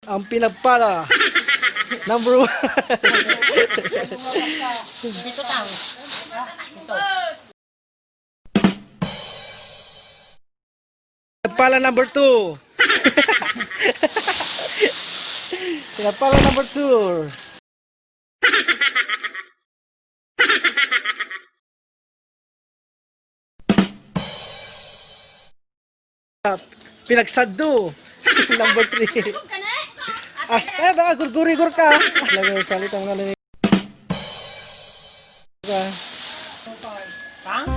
Ang pinagpala. Number 1. Dito tang. Dito. Pinagpala number 2. Pinagpala number 2. Pinagsado. Number 3. Baka gurgurigor ka. Lagay salitang nalinig ka. Tang?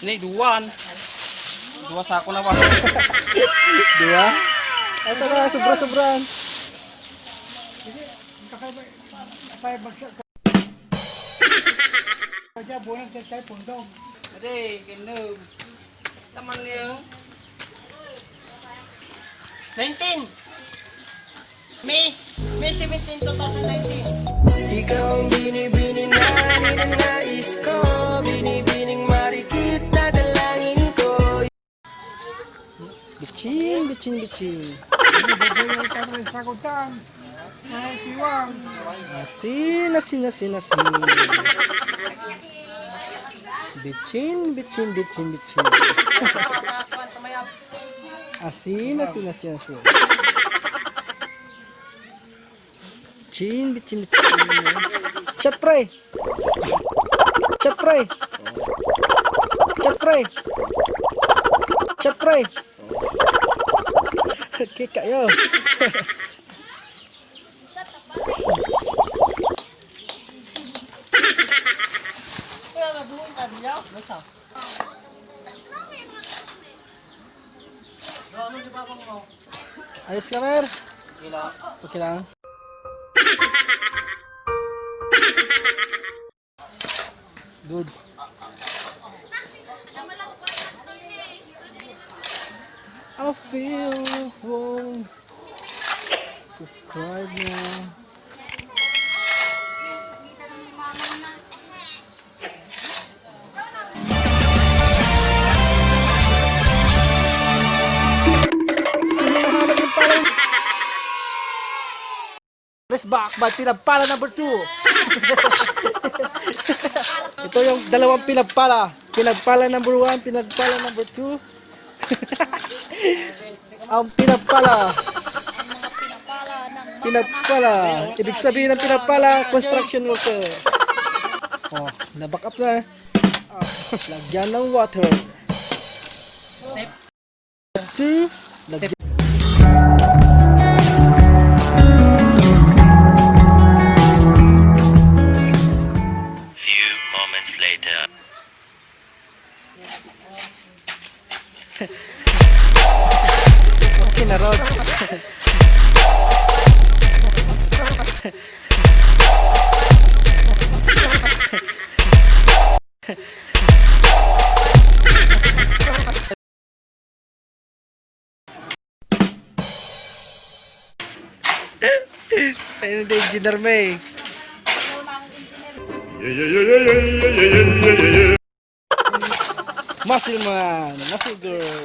Ini duaan. Dua sa ako na ba? Dua? Asa na, sobra-sobrang. Ade, kinog. Taman niyo. 19. May 17, 2019. Ikaw ang binibining na ninanais ko, binibining marikit na dalangin ko. Bicin. Asin. Bicin. Asin. Bicin. Shot pre. Okay kayo. Ayos ka, Mer? Okay lang. Good. I feel home. Subscribe now. Press back by pinagpala number 2. Ito yung dalawang pinagpala. Pinagpala number 1, pinagpala number 2. Ang pinagpala. Ibig sabihin ng pinagpala, construction worker. Oh, na-back up na. Lagyan ng water. Step 2. Lagyan. Later. Okay na, Rod. Ayun na engineer May. Muscle man, muscle girl.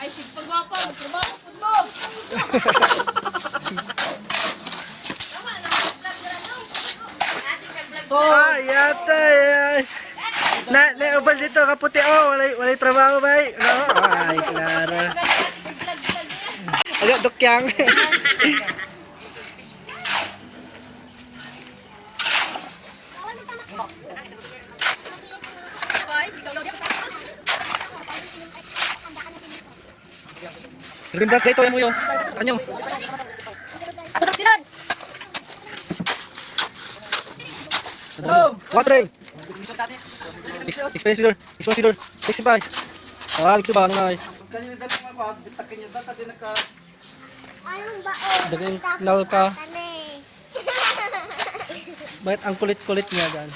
ay sipag mo pa, magtrabaho po mo. Yata. Na ubal dito kaputi walay trabaho bay. No? Ay, klaro. Agak dokyang. Limbas dito mo yung kanyang. Water. Expensive. Expensive. Ah, gusto ba nang ay? Kanina dalang ba bitakin niya data din naka. Ayun ba oh. Dagan nal ka. Bakit ang kulit-kulit niya gan?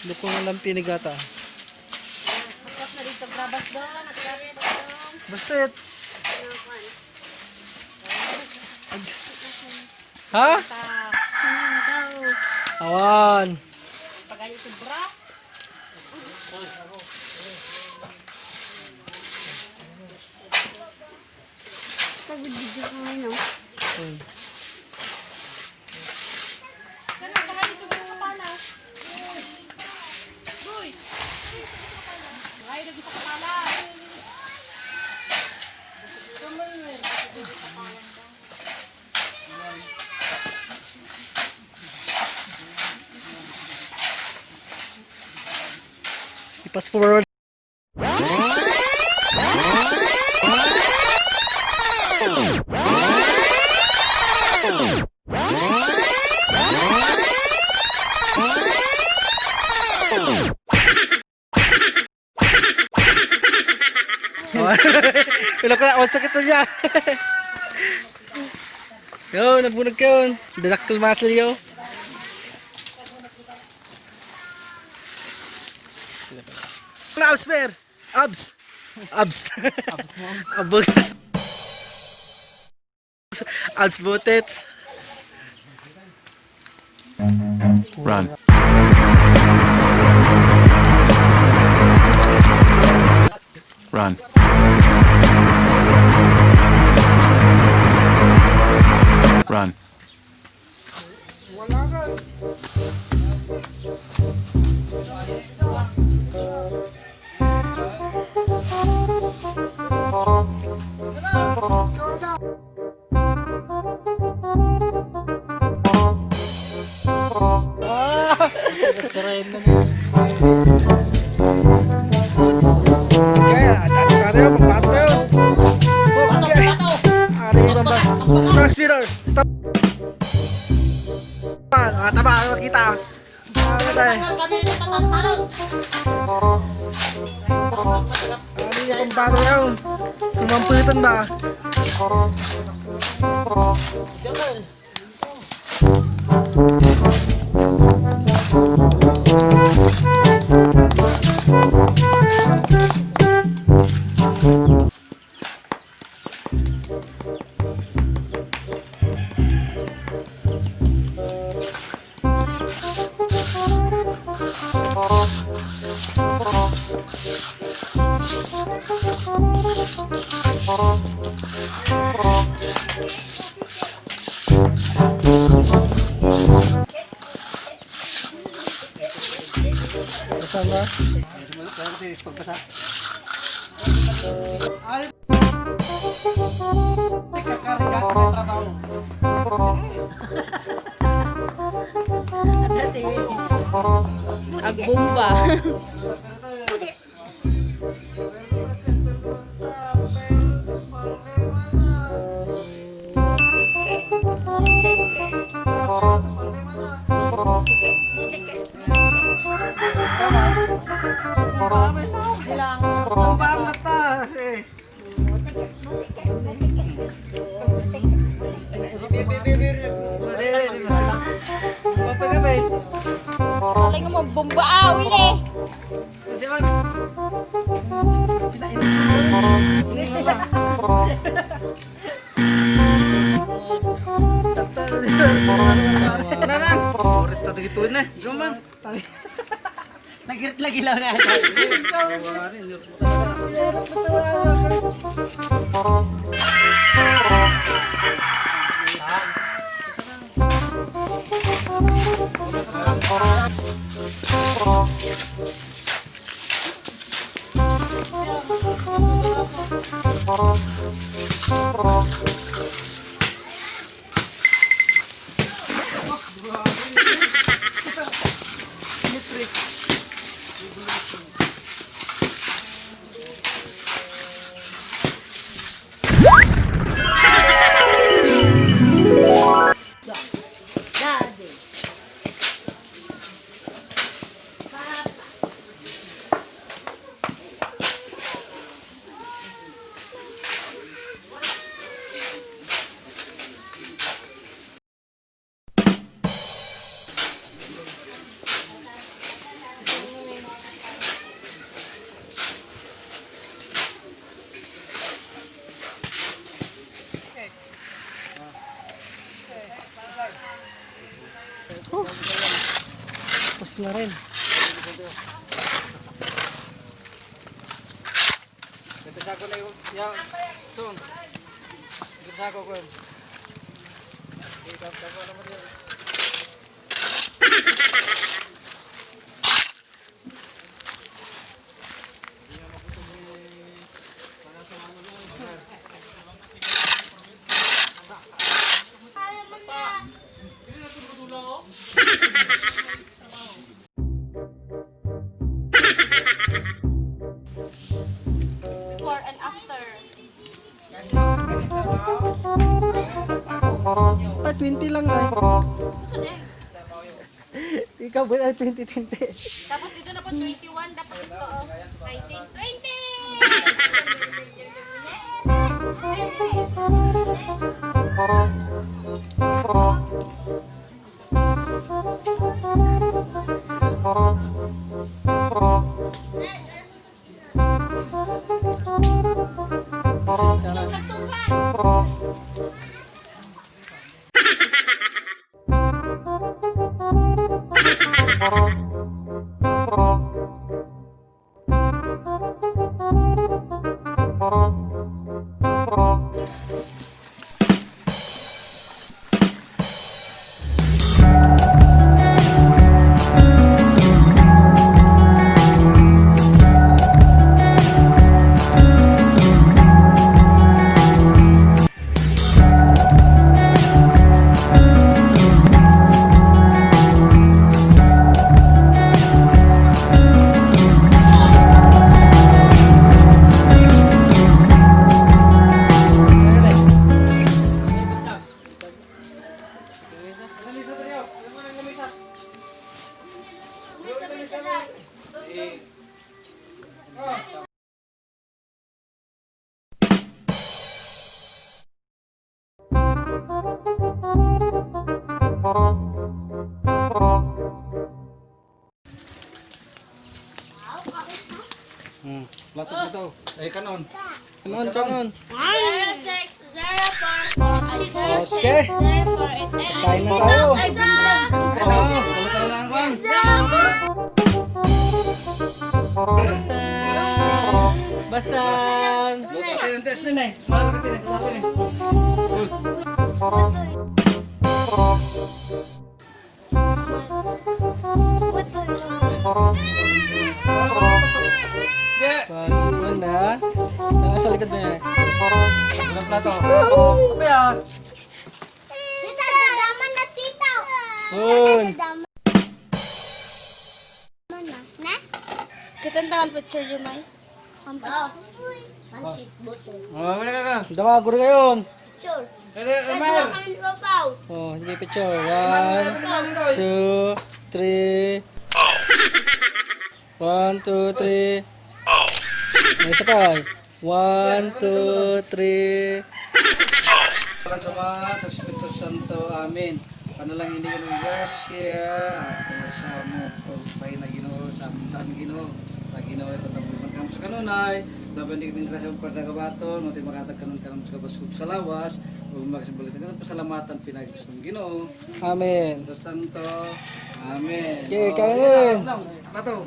Lukong ng lampi ni gata. Tapos na dito, grabas doon. Nagkari ba doon? Basit. Ha? Awan. Pagayo si bra. Pag-video ko ngayon. Ganun, baka dito gusto ka na. Uy! Ay, dito sa kapala. Fast forward. Wala ko na, sakit na niya. Yo, nabunag ka yun. Dadaktal muscle yo. Abs, abs. Abs. Abs. Abs butets. Run. Run. Run. Speeder, stop. Tama, kita. Ano yung baro yun? Sumamputan ba? Sama. Agbomba. Alay nga mabomba awin eh. Nagirit lagi lang na. Ubus na rin. Ito sa ako na yung... Tung. Ito sa ako ko. Ito sa ako naman yun. Before and after. Ah, 20 lang ay. Ikaw ba ay 2020? Tapos dito na po 21, dapat ito 19. 20! Plato. Kanon. Kanon. 0604 Okay. 04 Kain na tayo. Ito, Lang bang? Basang. Luto tayo ng test din eh. Mahal ka din eh. Bago na. Nasa likod mo yan eh. Ilang plato? Apa yan? Tita, dadaman na tita. Yun. Dadaman na. Kita tangan picture yun, May. Pansit buto. Wala ka. Dama, guro kayo. Picture. Amar. Oh, sige picture. 1, 2, 3. 1, 2, 3. May isa pa. 1, 2, 3. Salamat sa Espiritu Santo. Amen. Panalangin ni Ginoo grasya at sa mo pagpay na Ginoo sa aming Ginoo. Sa Ginoo ito tamang kamo sa kanunay. Laban ni grasya pagka gabaton, mo makatag kanon sa kabaskog sa lawas. Ug magsibulit ka pasalamatan pinaggusto ng Ginoo. Amen. Espiritu Santo. Amen. Okay, kanin. Plato.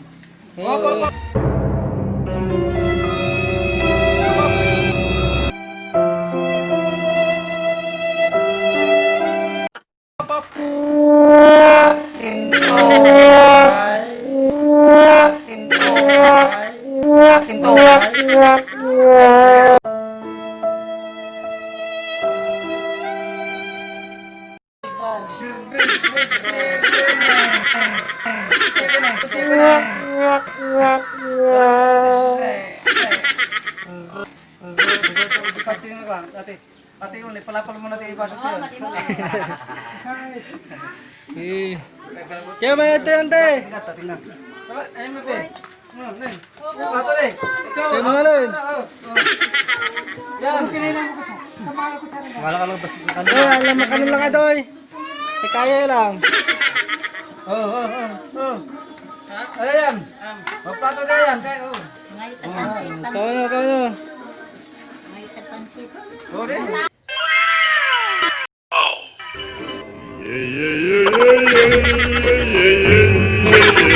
Ate yun, palapal mo natin ibasok yun. Kaya may ate. Tingnan. Ayun mo pe. Plato rin. Kaya mga lun. Yan. Wala ka lang basta. Alam mo kanon lang adoy. Kaya lang. Ano yan? Plato na yan. Kaya. Oh, deh. Yeah, yeah, yeah, yeah, yeah, yeah, yeah, yeah.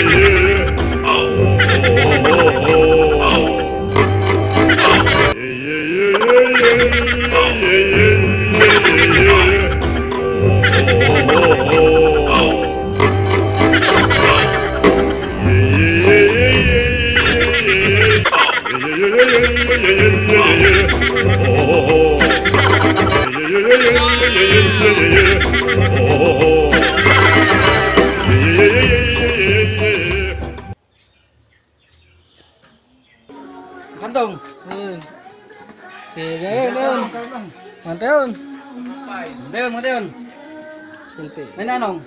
Kantong. Sige, ngayon. Mantayon. Mantayon. Selfie. May nanong.